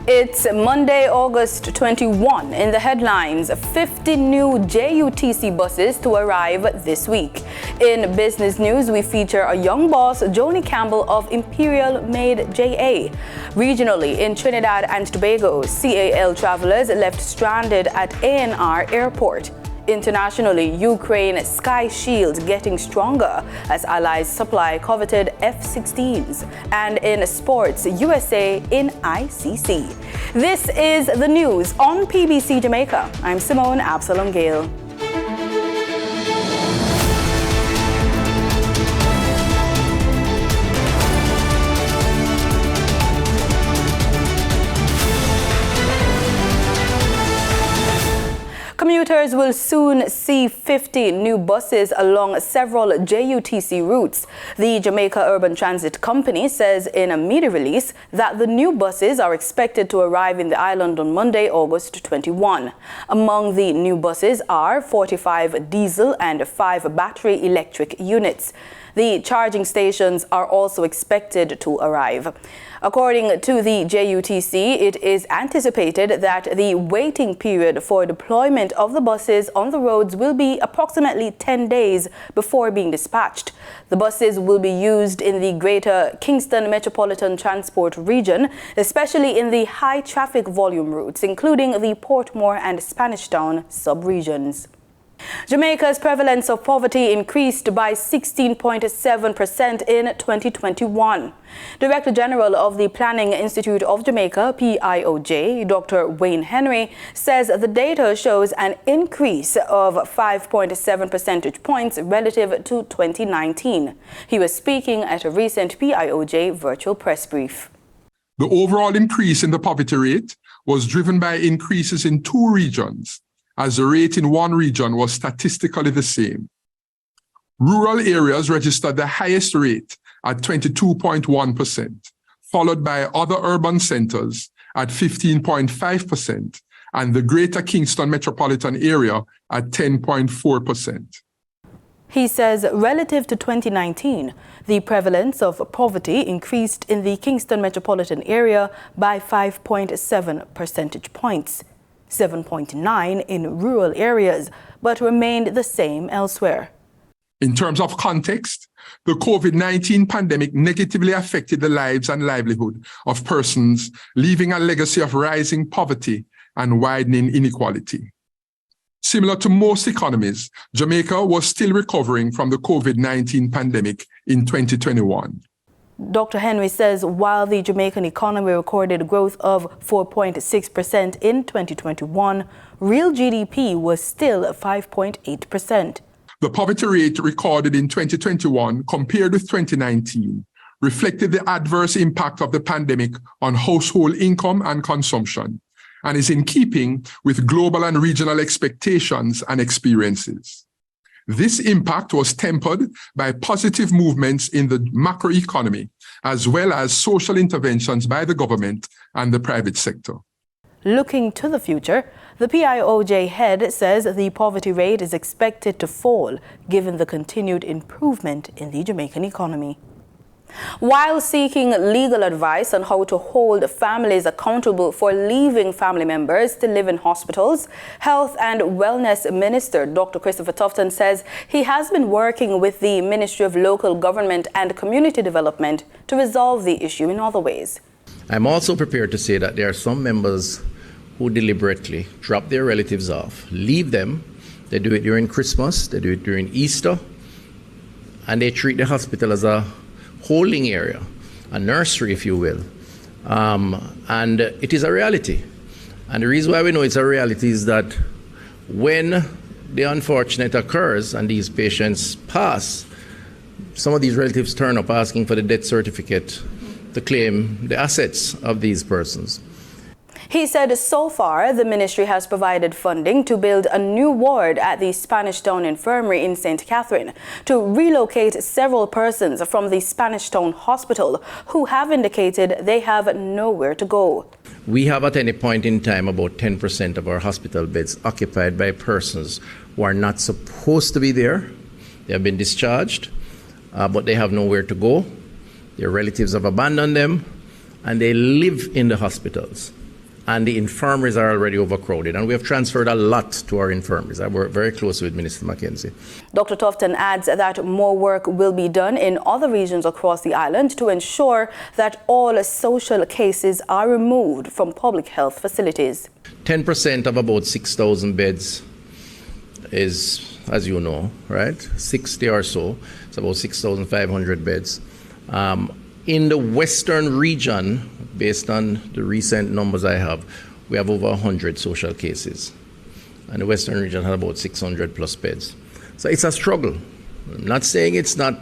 It's Monday, August 21. In the headlines, 50 new JUTC buses to arrive this week. In business news, we feature a young boss, Joni Campbell of Imperial Made JA. Regionally, in Trinidad and Tobago, CAL travelers left stranded at ANR Airport. Internationally, Ukraine Sky Shield getting stronger as allies supply coveted F-16s. And in sports, USA in ICC. This is the news on PBC Jamaica. I'm Simone Absalom Gale. Commuters will soon see 50 new buses along several JUTC routes. The Jamaica Urban Transit Company says in a media release that the new buses are expected to arrive in the island on Monday, August 21. Among the new buses are 45 diesel and 5 battery electric units. The charging stations are also expected to arrive. According to the JUTC, it is anticipated that the waiting period for deployment of the buses on the roads will be approximately 10 days before being dispatched. The buses will be used in the Greater Kingston Metropolitan Transport Region, especially in the high traffic volume routes, including the Portmore and Spanish Town sub-regions. Jamaica's prevalence of poverty increased by 16.7% in 2021. Director General of the Planning Institute of Jamaica, PIOJ, Dr. Wayne Henry, says the data shows an increase of 5.7 percentage points relative to 2019. He was speaking at a recent PIOJ virtual press brief. The overall increase in the poverty rate was driven by increases in 2 regions, as the rate in one region was statistically the same. Rural areas registered the highest rate at 22.1%, followed by other urban centers at 15.5% and the Greater Kingston Metropolitan Area at 10.4%. He says relative to 2019, the prevalence of poverty increased in the Kingston Metropolitan Area by 5.7 percentage points. 7.9 in rural areas, but remained the same elsewhere. In terms of context, the COVID-19 pandemic negatively affected the lives and livelihood of persons, leaving a legacy of rising poverty and widening inequality. Similar to most economies, Jamaica was still recovering from the COVID-19 pandemic in 2021. Dr. Henry says while the Jamaican economy recorded growth of 4.6% in 2021, real GDP was still 5.8%. The poverty rate recorded in 2021 compared with 2019 reflected the adverse impact of the pandemic on household income and consumption, and is in keeping with global and regional expectations and experiences. This impact was tempered by positive movements in the macroeconomy, as well as social interventions by the government and the private sector. Looking to the future, the PIOJ head says the poverty rate is expected to fall, given the continued improvement in the Jamaican economy. While seeking legal advice on how to hold families accountable for leaving family members to live in hospitals, Health and Wellness Minister Dr. Christopher Tufton says he has been working with the Ministry of Local Government and Community Development to resolve the issue in other ways. I'm also prepared to say that there are some members who deliberately drop their relatives off, leave them. They do it during Christmas, they do it during Easter, and they treat the hospital as a holding area, a nursery, if you will. And it is a reality. And the reason why we know it's a reality is that when the unfortunate occurs and these patients pass, some of these relatives turn up asking for the death certificate to claim the assets of these persons. He said so far the ministry has provided funding to build a new ward at the Spanish Town Infirmary in St. Catherine to relocate several persons from the Spanish Town Hospital who have indicated they have nowhere to go. We have at any point in time about 10% of our hospital beds occupied by persons who are not supposed to be there. They have been discharged, but they have nowhere to go. Their relatives have abandoned them, and they live in the hospitals. and the infirmaries are already overcrowded. And we have transferred a lot to our infirmaries. I work very closely with Minister Mackenzie. Dr. Tufton adds that more work will be done in other regions across the island to ensure that all social cases are removed from public health facilities. 10% of about 6,000 beds is, as you know, right, 60 or so. It's about 6,500 beds. In the western region, based on the recent numbers I have, we have over 100 social cases. And the western region has about 600 plus beds. So it's a struggle. I'm not saying it's not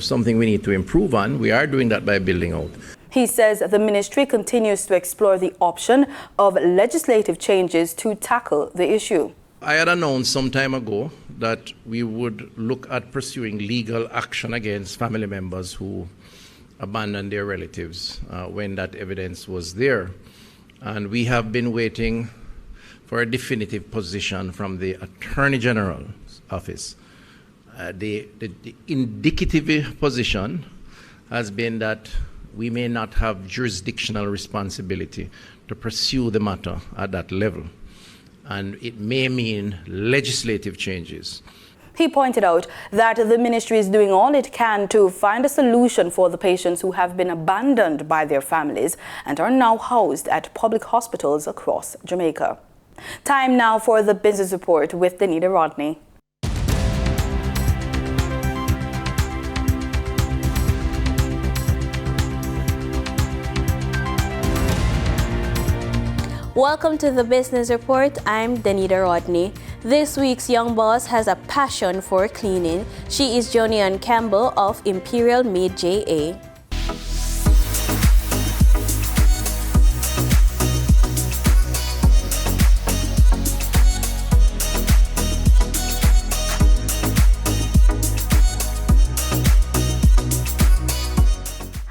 something we need to improve on. We are doing that by building out. He says the ministry continues to explore the option of legislative changes to tackle the issue. I had announced some time ago that we would look at pursuing legal action against family members who abandoned their relatives when that evidence was there. And we have been waiting for a definitive position from the Attorney General's office. The indicative position has been that we may not have jurisdictional responsibility to pursue the matter at that level. And it may mean legislative changes. He pointed out that the ministry is doing all it can to find a solution for the patients who have been abandoned by their families and are now housed at public hospitals across Jamaica. Time now for the Business Report with Danita Rodney. Welcome to the Business Report. I'm Danita Rodney. This week's young boss has a passion for cleaning. She is Jonian Campbell of Imperial Made JA.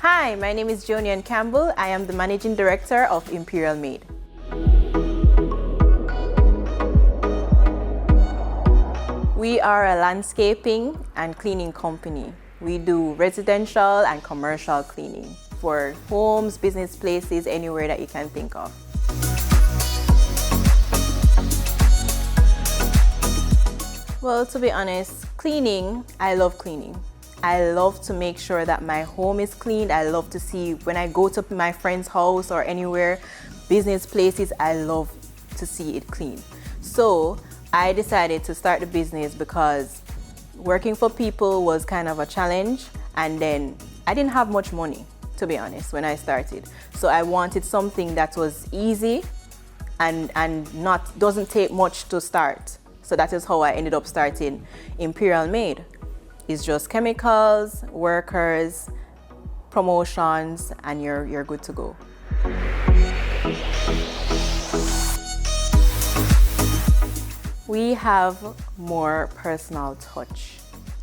Hi, my name is Jonian Campbell. I am the Managing Director of Imperial Made. We are a landscaping and cleaning company. We do residential and commercial cleaning for homes, business places, anywhere that you can think of. Well, to be honest, cleaning, I love cleaning. I love to make sure that my home is clean. I love to see when I go to my friend's house or anywhere, business places, I love to see it clean. So I decided to start the business because working for people was kind of a challenge, and then I didn't have much money, to be honest, when I started. So I wanted something that was easy and doesn't take much to start. So that is how I ended up starting Imperial Made. It's just chemicals, workers, promotions, and you're good to go. We have more personal touch.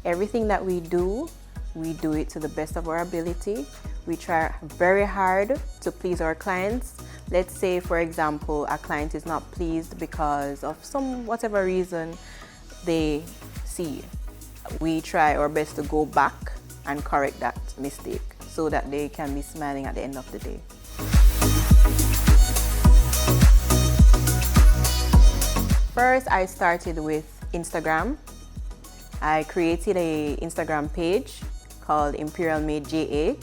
Everything that we do it to the best of our ability. We try very hard to please our clients. Let's say, for example, a client is not pleased because of whatever reason they see. We try our best to go back and correct that mistake so that they can be smiling at the end of the day. First, I started with Instagram. I created an Instagram page called Imperial Made JA.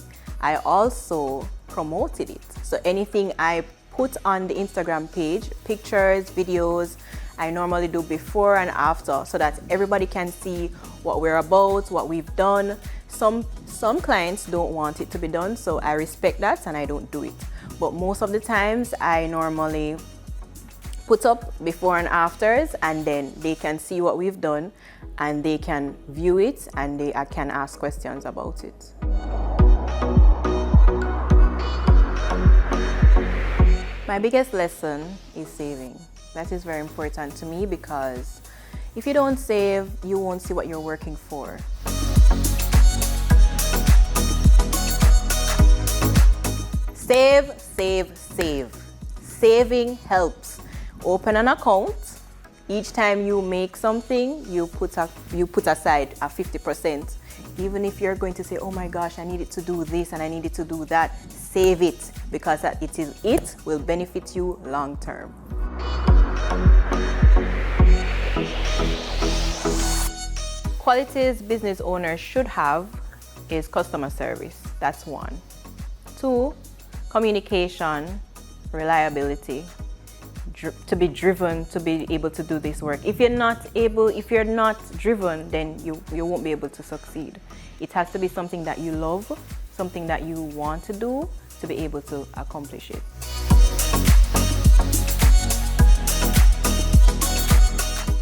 I also promoted it. So anything I put on the Instagram page, pictures, videos, I normally do before and after so that everybody can see what we're about, what we've done. Some clients don't want it to be done, so I respect that and I don't do it. But most of the times I normally put up before and afters, and then they can see what we've done and they can view it and they can ask questions about it. My biggest lesson is saving. That is very important to me because if you don't save, you won't see what you're working for. Save, save, save. Saving helps. Open an account. Each time you make something, you put aside a 50%. Even if you're going to say, oh my gosh, I needed to do this and I needed to do that, save it, because it will benefit you long term. Qualities business owners should have is customer service. That's one. 2, communication, reliability, to be driven to be able to do this work. If you're not driven, then you won't be able to succeed. It has to be something that you love, something that you want to do to be able to accomplish it.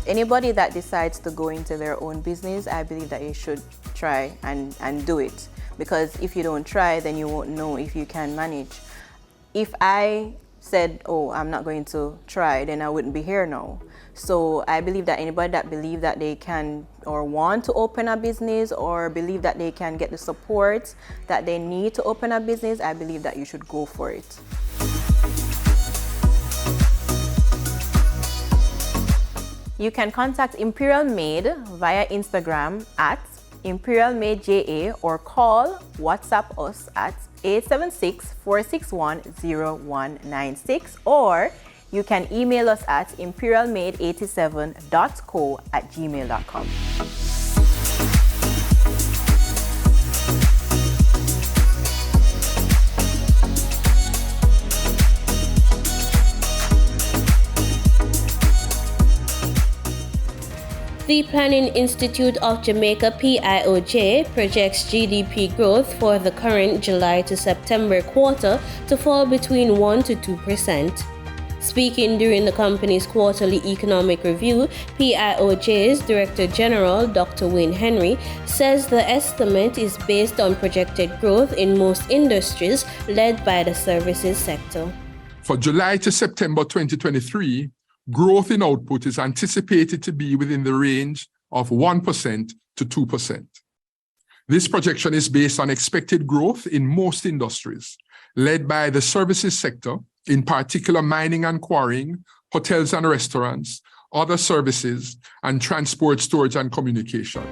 Anybody that decides to go into their own business, I believe that you should try and do it. Because if you don't try, then you won't know if you can manage. If I said, oh, I'm not going to try, then I wouldn't be here now. So I believe that anybody that believe that they can or want to open a business or believe that they can get the support that they need to open a business, I believe that you should go for it. You can contact Imperial Made via Instagram at Imperial Made JA or call WhatsApp us at 876-461-0196, or you can email us at imperialmade87.co@gmail.com. The Planning Institute of Jamaica (PIOJ) projects GDP growth for the current July to September quarter to fall between 1 to 2%. Speaking during the company's quarterly economic review, PIOJ's Director General, Dr. Wayne Henry, says the estimate is based on projected growth in most industries led by the services sector. For July to September 2023, growth in output is anticipated to be within the range of 1% to 2%. This projection is based on expected growth in most industries, led by the services sector, in particular mining and quarrying, hotels and restaurants, other services, and transport, storage, and communication.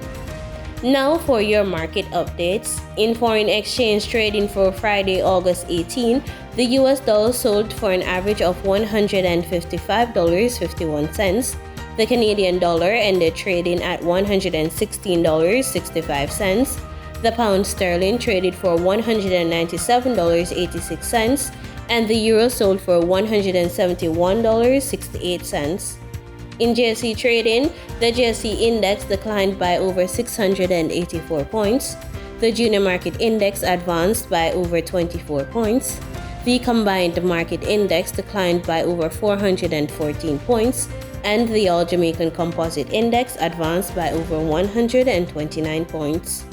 Now for your market updates. In foreign exchange trading for Friday, August 18, the US dollar sold for an average of $155.51. The Canadian dollar ended trading at $116.65. The pound sterling traded for $197.86, and the euro sold for $171.68. In JSE trading, the JSE index declined by over 684 points. The junior market index advanced by over 24 points. The combined market index declined by over 414 points, and the All Jamaican Composite Index advanced by over 129 points.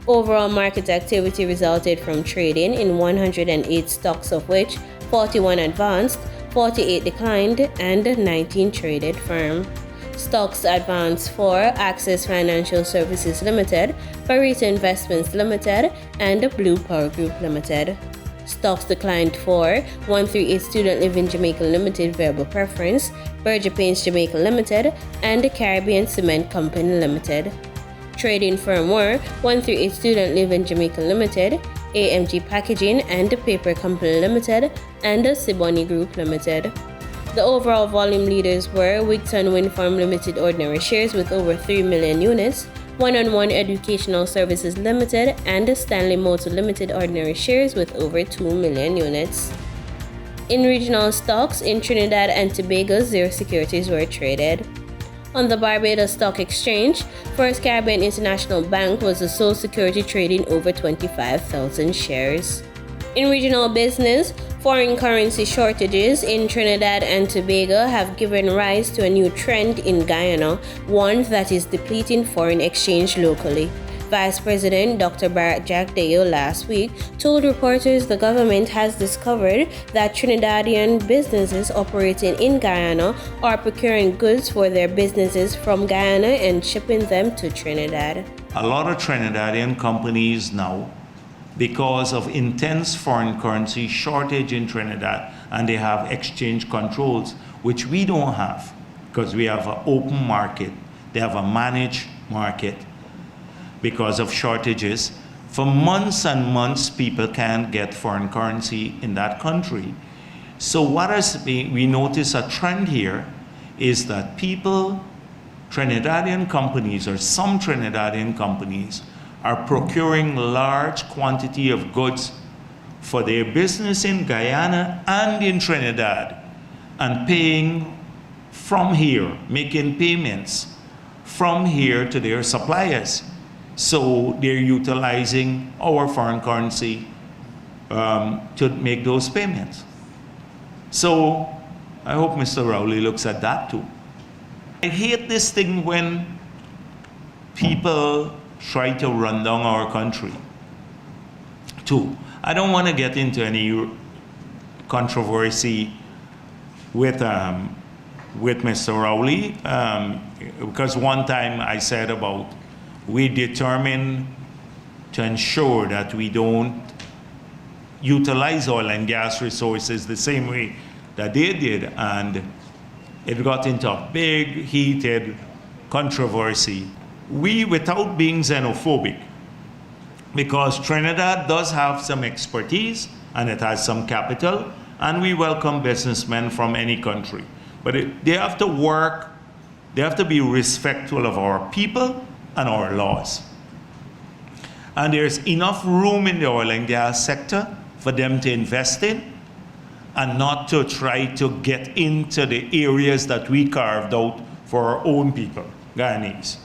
Overall market activity resulted from trading in 108 stocks, of which 41 advanced, 48 declined, and 19 traded firm. Stocks advanced for Access Financial Services Limited, Parita Investments Limited, and Blue Power Group Limited. Stocks declined for 138 Student Living Jamaica Limited Variable Preference, Berger Paints Jamaica Limited, and the Caribbean Cement Company Limited. Trading firm were 138 Student Living Jamaica Limited, AMG Packaging and Paper Company Limited, and the Siboney Group Limited. The overall volume leaders were Wigton Wind Farm Limited ordinary shares with over 3 million units, One-on-One Educational Services Limited, and Stanley Motor Limited ordinary shares with over 2 million units. In regional stocks, in Trinidad and Tobago, 0 securities were traded. On the Barbados Stock Exchange, First Caribbean International Bank was the sole security trading over 25,000 shares. In regional business, foreign currency shortages in Trinidad and Tobago have given rise to a new trend in Guyana, one that is depleting foreign exchange locally. Vice President Dr. Barrett Jack Deo last week told reporters the government has discovered that Trinidadian businesses operating in Guyana are procuring goods for their businesses from Guyana and shipping them to Trinidad. A lot of Trinidadian companies now, because of intense foreign currency shortage in Trinidad, and they have exchange controls, which we don't have, because we have an open market. They have a managed market. Because of shortages, For months and months, people can't get foreign currency in that country. So we notice a trend here is that people, Trinidadian companies or some Trinidadian companies are procuring large quantity of goods for their business in Guyana and in Trinidad and paying from here, making payments from here to their suppliers. So they're utilizing our foreign currency to make those payments. So I hope Mr. Rowley looks at that too. I hate this thing when people try to run down our country too. I don't want to get into any controversy with Mr. Rowley, because one time I said about we determined to ensure that we don't utilize oil and gas resources the same way that they did, and it got into a big, heated controversy. We, without being xenophobic, because Trinidad does have some expertise and it has some capital, and we welcome businessmen from any country. But they have to work, they have to be respectful of our people and our laws. And there's enough room in the oil and gas sector for them to invest in and not to try to get into the areas that we carved out for our own people, Guyanese.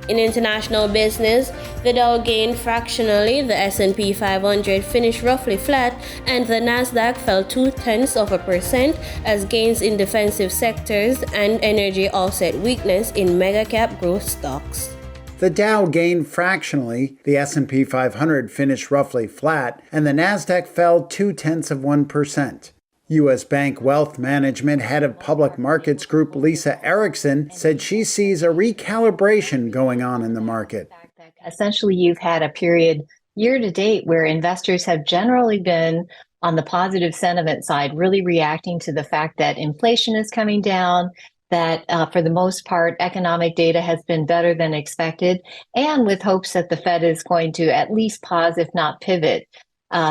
In international business, the Dow gained fractionally, the S&P 500 finished roughly flat, and the Nasdaq fell 0.2% as gains in defensive sectors and energy offset weakness in mega-cap growth stocks. The Dow gained fractionally, the S&P 500 finished roughly flat, and the Nasdaq fell 0.2%. U.S. Bank Wealth Management head of Public Markets Group Lisa Erickson said she sees a recalibration going on in the market. Essentially, you've had a period year to date where investors have generally been on the positive sentiment side, really reacting to the fact that inflation is coming down, that for the most part, economic data has been better than expected, and with hopes that the Fed is going to at least pause, if not pivot,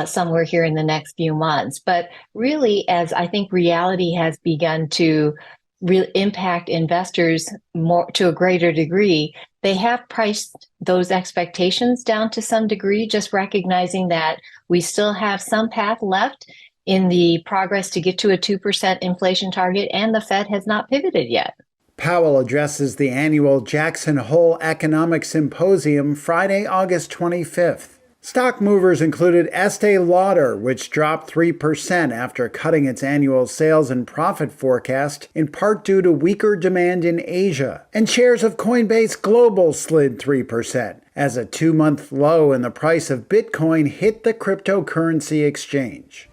somewhere here in the next few months. But really, as I think reality has begun to impact investors more to a greater degree, they have priced those expectations down to some degree, just recognizing that we still have some path left in the progress to get to a 2% inflation target, and the Fed has not pivoted yet. Powell addresses the annual Jackson Hole Economic Symposium Friday, August 25th. Stock movers included Estee Lauder, which dropped 3% after cutting its annual sales and profit forecast, in part due to weaker demand in Asia. And shares of Coinbase Global slid 3%, as a 2-month low in the price of Bitcoin hit the cryptocurrency exchange.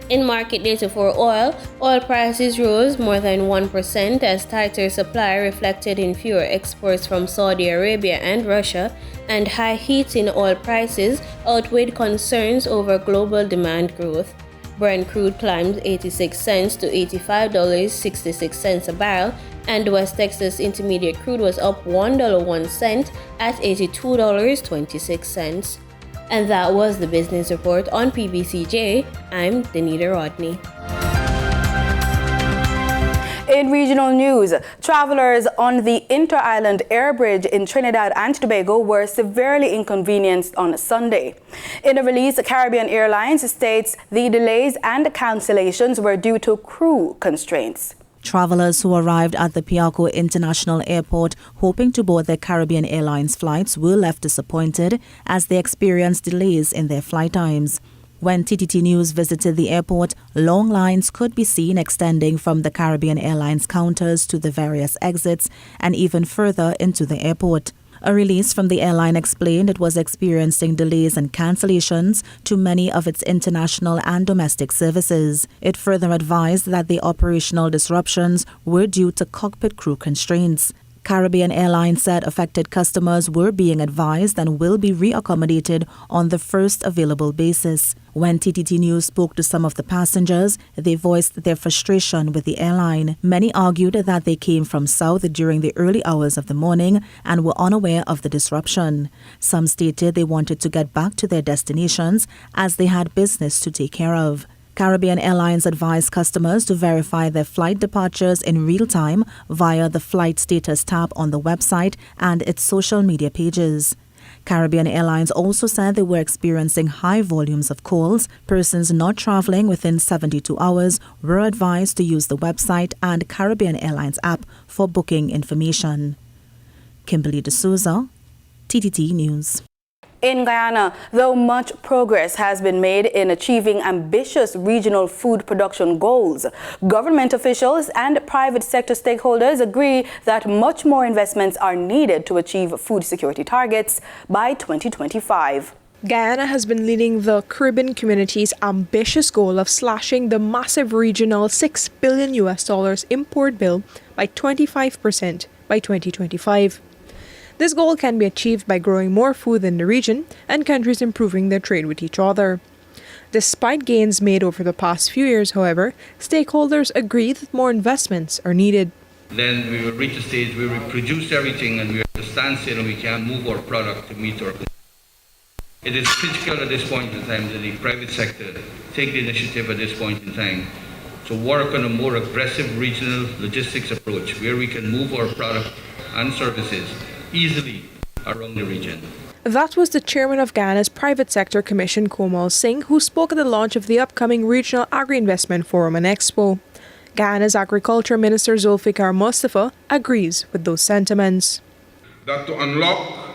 In market data for oil prices rose more than 1% as tighter supply reflected in fewer exports from Saudi Arabia and Russia, and high heat in oil prices outweighed concerns over global demand growth. Brent crude climbed 86 cents to $85.66 a barrel, and West Texas Intermediate crude was up $1.01 at $82.26. And that was the business report on PBCJ. I'm Danita Rodney. In regional news, travelers on the Inter-Island Air Bridge in Trinidad and Tobago were severely inconvenienced on Sunday. In a release, Caribbean Airlines states the delays and cancellations were due to crew constraints. Travelers who arrived at the Piarco International Airport hoping to board their Caribbean Airlines flights were left disappointed as they experienced delays in their flight times. When TTT News visited the airport, long lines could be seen extending from the Caribbean Airlines counters to the various exits and even further into the airport. A release from the airline explained it was experiencing delays and cancellations to many of its international and domestic services. It further advised that the operational disruptions were due to cockpit crew constraints. Caribbean Airlines said affected customers were being advised and will be reaccommodated on the first available basis. When TTT News spoke to some of the passengers, they voiced their frustration with the airline. Many argued that they came from south during the early hours of the morning and were unaware of the disruption. Some stated they wanted to get back to their destinations as they had business to take care of. Caribbean Airlines advised customers to verify their flight departures in real time via the Flight Status tab on the website and its social media pages. Caribbean Airlines also said they were experiencing high volumes of calls. Persons not traveling within 72 hours were advised to use the website and Caribbean Airlines app for booking information. Kimberly D'Souza, TTT News. In Guyana, though much progress has been made in achieving ambitious regional food production goals, government officials and private sector stakeholders agree that much more investments are needed to achieve food security targets by 2025. Guyana has been leading the Caribbean community's ambitious goal of slashing the massive regional $6 billion import bill by 25% by 2025. This goal can be achieved by growing more food in the region and countries improving their trade with each other. Despite gains made over the past few years, however, stakeholders agree that more investments are needed. Then we will reach a stage where we produce everything and we are at a standstill and we can't move our product to meet our consumption. It is critical at this point in time that the private sector take the initiative at this point in time to work on a more aggressive regional logistics approach where we can move our product and services easily around the region. That was the chairman of Guyana's Private Sector Commission, Komal Singh, who spoke at the launch of the upcoming Regional Agri-Investment Forum and Expo. Guyana's Agriculture Minister Zulfikar Mustafa agrees with those sentiments. That to unlock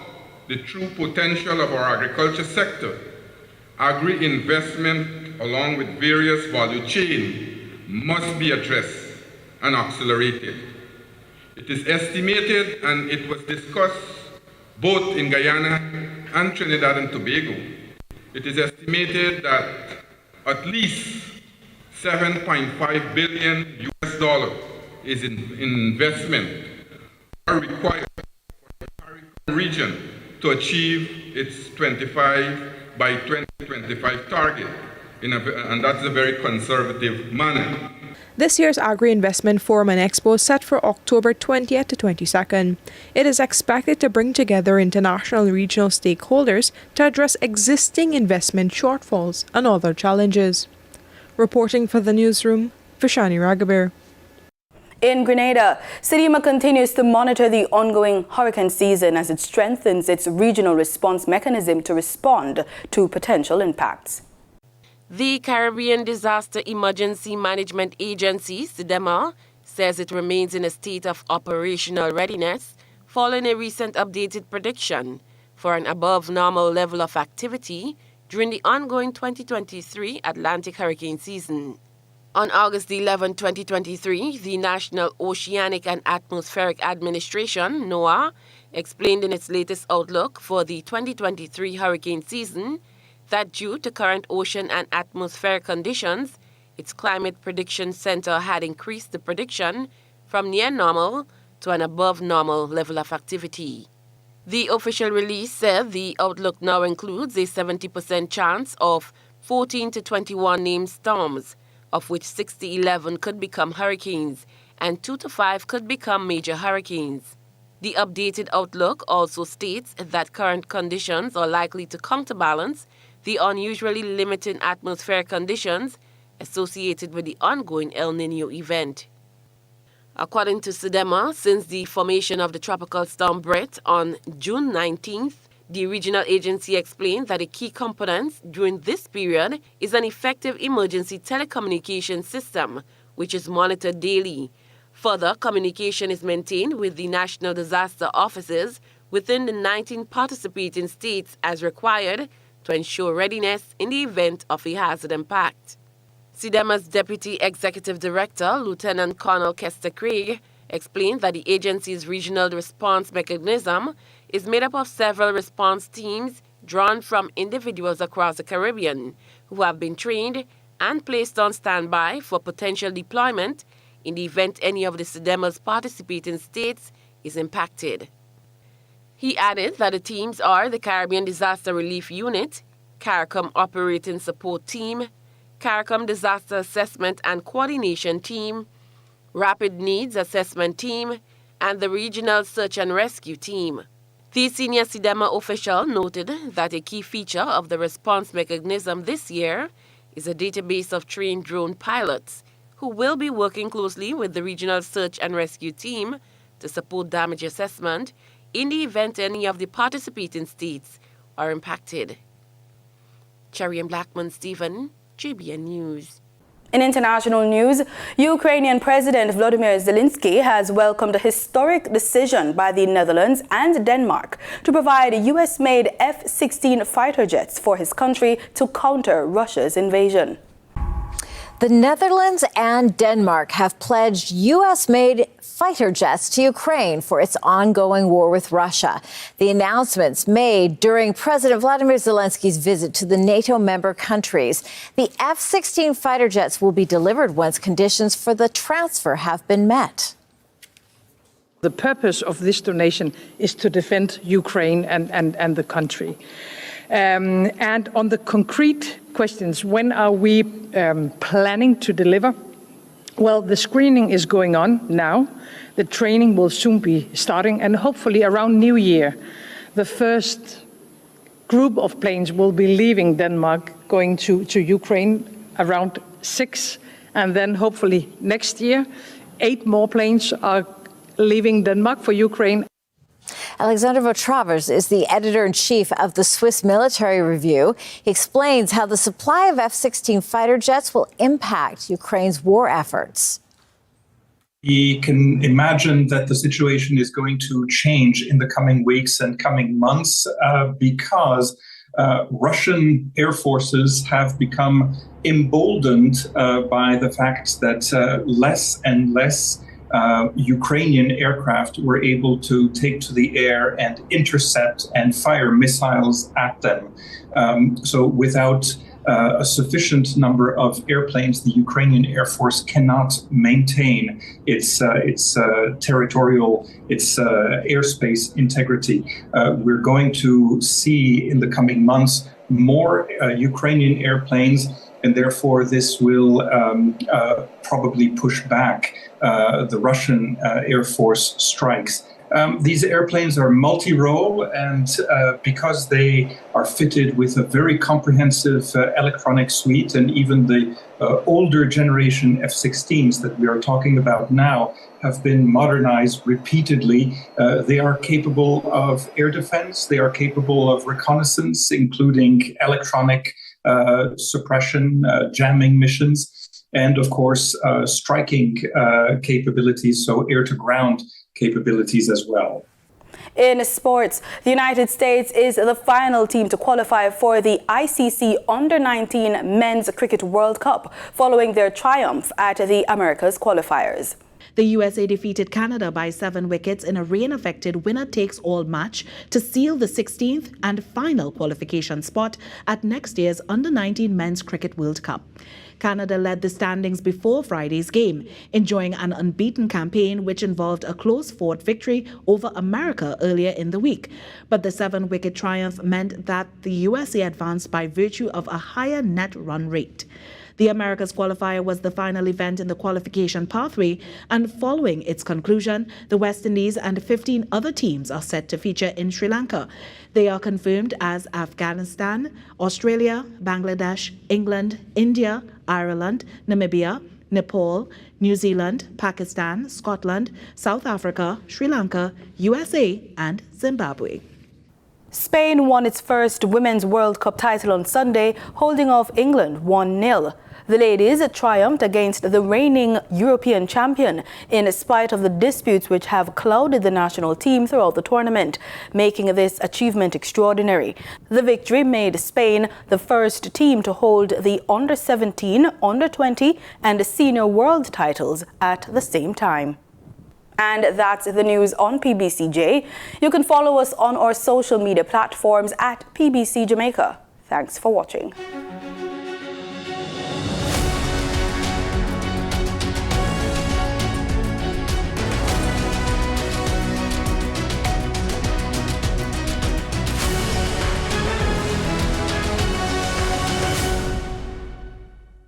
the true potential of our agriculture sector, agri-investment along with various value chain must be addressed and accelerated. It is estimated, and it was discussed both in Guyana and Trinidad and Tobago, it is estimated that at least $7.5 billion is in investment are required for the Caribbean region to achieve its 25 by 2025 target, and that's a very conservative manner. This year's Agri-Investment Forum and Expo is set for October 20th to 22nd. It is expected to bring together international and regional stakeholders to address existing investment shortfalls and other challenges. Reporting for the newsroom, Vishani Raghaber. In Grenada, SEDEMA continues to monitor the ongoing hurricane season as it strengthens its regional response mechanism to respond to potential impacts. The Caribbean Disaster Emergency Management Agency, SEDEMA, says it remains in a state of operational readiness following a recent updated prediction for an above-normal level of activity during the ongoing 2023 Atlantic hurricane season. On August 11, 2023, the National Oceanic and Atmospheric Administration, NOAA, explained in its latest outlook for the 2023 hurricane season that due to current ocean and atmospheric conditions, its Climate Prediction Center had increased the prediction from near normal to an above normal level of activity. The official release said the outlook now includes a 70% chance of 14 to 21 named storms, of which 6 to 11 could become hurricanes and 2 to 5 could become major hurricanes. The updated outlook also states that current conditions are likely to counterbalance the unusually limited atmospheric conditions associated with the ongoing El Niño event. According to SEDEMA, since the formation of the tropical storm Brett on June 19th, the regional agency explained that a key component during this period is an effective emergency telecommunication system, which is monitored daily. Further, communication is maintained with the national disaster offices within the 19 participating states as required to ensure readiness in the event of a hazard impact. SEDEMA's Deputy Executive Director, Lieutenant Colonel Kester Craig, explained that the agency's regional response mechanism is made up of several response teams drawn from individuals across the Caribbean who have been trained and placed on standby for potential deployment in the event any of the SEDEMA's participating states is impacted. He added that the teams are the Caribbean Disaster Relief Unit, CARICOM Operating Support Team, CARICOM Disaster Assessment and Coordination Team, Rapid Needs Assessment Team, and the Regional Search and Rescue Team. The senior SIDEMA official noted that a key feature of the response mechanism this year is a database of trained drone pilots who will be working closely with the Regional Search and Rescue Team to support damage assessment in the event any of the participating states are impacted. Cherry and Blackman Stephen, JBN News. In international news, Ukrainian President Volodymyr Zelensky has welcomed a historic decision by the Netherlands and Denmark to provide US-made F-16 fighter jets for his country to counter Russia's invasion. The Netherlands and Denmark have pledged U.S.-made fighter jets to Ukraine for its ongoing war with Russia. The announcements made during President Volodymyr Zelensky's visit to the NATO member countries. The F-16 fighter jets will be delivered once conditions for the transfer have been met. The purpose of this donation is to defend Ukraine and the country. And on the concrete questions, when are we planning to deliver? Well, the screening is going on now. The training will soon be starting, and hopefully around New Year, the first group of planes will be leaving Denmark, going to Ukraine, around 6. And then hopefully next year, 8 more planes are leaving Denmark for Ukraine. Alexander Votravers is the editor-in-chief of the Swiss Military Review. He explains how the supply of F-16 fighter jets will impact Ukraine's war efforts. We can imagine that the situation is going to change in the coming weeks and coming months because Russian air forces have become emboldened by the fact that less and less Ukrainian aircraft were able to take to the air and intercept and fire missiles at them. So without a sufficient number of airplanes, the Ukrainian Air Force cannot maintain its territorial, its airspace integrity. We're going to see in the coming months more Ukrainian airplanes, and therefore this will probably push back the Russian Air Force strikes. These airplanes are multi-role, and because they are fitted with a very comprehensive electronic suite, and even the older generation F-16s that we are talking about now have been modernized repeatedly, they are capable of air defense, they are capable of reconnaissance, including electronic suppression, jamming missions, and of course striking capabilities, so air-to-ground capabilities as well. In sports, the United States is the final team to qualify for the ICC Under-19 Men's Cricket World Cup following their triumph at the Americas qualifiers. The USA defeated Canada by 7 wickets in a rain-affected winner-takes-all match to seal the 16th and final qualification spot at next year's Under-19 Men's Cricket World Cup. Canada led the standings before Friday's game, enjoying an unbeaten campaign which involved a close-fought victory over America earlier in the week. But the 7-wicket triumph meant that the USA advanced by virtue of a higher net run rate. The Americas qualifier was the final event in the qualification pathway, and following its conclusion, the West Indies and 15 other teams are set to feature in Sri Lanka. They are confirmed as Afghanistan, Australia, Bangladesh, England, India, Ireland, Namibia, Nepal, New Zealand, Pakistan, Scotland, South Africa, Sri Lanka, USA, and Zimbabwe. Spain won its first Women's World Cup title on Sunday, holding off England 1-0. The ladies triumphed against the reigning European champion in spite of the disputes which have clouded the national team throughout the tournament, making this achievement extraordinary. The victory made Spain the first team to hold the Under-17, Under-20 and Senior World titles at the same time. And that's the news on PBCJ. You can follow us on our social media platforms at PBCJamaica. Thanks for watching.